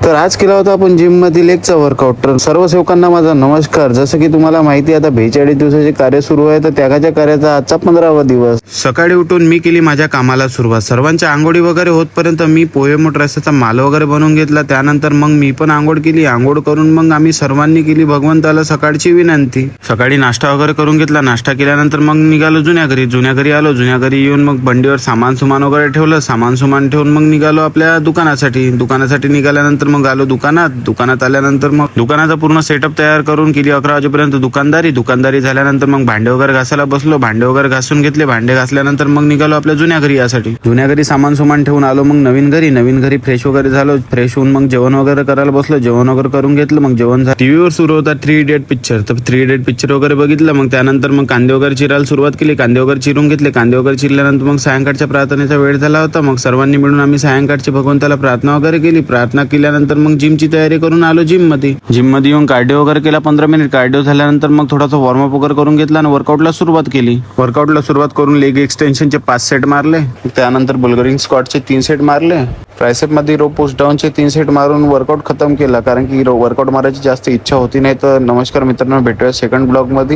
तर आज केला होता आपण जिम मधील लेगचा वर्कआउट. तर सर्व सेवकांना माझा नमस्कार. जसं की तुम्हाला माहिती आहे आता 42 दिवसाचे कार्य सुरू आहे, तर त्यागाच्या कार्याचा आजचा 15वा दिवस. सकाळी उठून मी केली माझ्या कामाला सुरुवात. सर्वांच्या आंघोळी वगैरे होतपर्यंत मी पोहे मोठ रस्त्याचा माल वगैरे बनवून घेतला. त्यानंतर मग मी पण आंघोळ केली. आंघोळ करून मग आम्ही सर्वांनी केली भगवंताला सकाळची विनंती. सकाळी नाश्ता वगैरे करून घेतला. नाश्ता केल्यानंतर मग निघालो जुन्या घरी. जुन्या घरी आलो. जुन्या घरी येऊन मग बंडीवर सामान वगैरे ठेवलं. सामान ठेवून मग निघालो आपल्या दुकानासाठी निघाल्यानंतर मग आलो दुकानात आल्यानंतर मग दुकानाचा पूर्ण सेटअप तयार करून केली 11 वाजेपर्यंत दुकानदारी झाल्यानंतर मग भांडे वगैरे घासायला बसलो. भांडे वगैरे घासून घेतले. भांडे घासल्यानंतर मग निघालो आपल्या जुन्या घरी यासाठी. जुन्या घरी सामान ठेवून आलो मग नवीन घरी फ्रेश वगैरे झालो. फ्रेश होऊन मग जेवण वगैरे करायला बसलो. जेवण वगैरे करून घेतलं. मग जेवण टीव्हीवर सुरू होता 3 इडियट पिक्चर. तर 3 इडियट पिक्चर वगैरे बघितलं. मग त्यानंतर मग कांदे वगैरे चिरायला सुरुवात केली. कांदे वगैरे चिरून घेतले. कांदे वगैरे चिरल्यानंतर मग सायंकाळच्या प्रार्थनेचा वेळ झाला होता. मग सर्वांनी मिळून आम्ही सायंकाळची भगवंताला प्रार्थना वगैरे केली. प्रार्थना केल्यानंतर मग जिमची तयारी करून आलो जिम मध्ये येऊन कार्डिओ वगैरे केला 15 मिनिट. कार्डिओ झाल्यानंतर मग थोडासा वॉर्मअप वगैरे करून घेतला आणि वर्कआउटला सुरुवात केली. वर्कआउटला सुरुवात करून लेग एक्सटेन्शनचे 5 सेट मारले. त्यानंतर बुल्गरिंग स्क्वॉटचे 3 सेट मारले. ट्रायसेप मध्ये रो पुश डाऊनचे 3 सेट मारून वर्कआउट खतम केला, कारण की वर्कआउट मारायची जास्त इच्छा होती नाही. तर नमस्कार मित्रांनो, भेटूया सेकंड ब्लॉग मध्ये.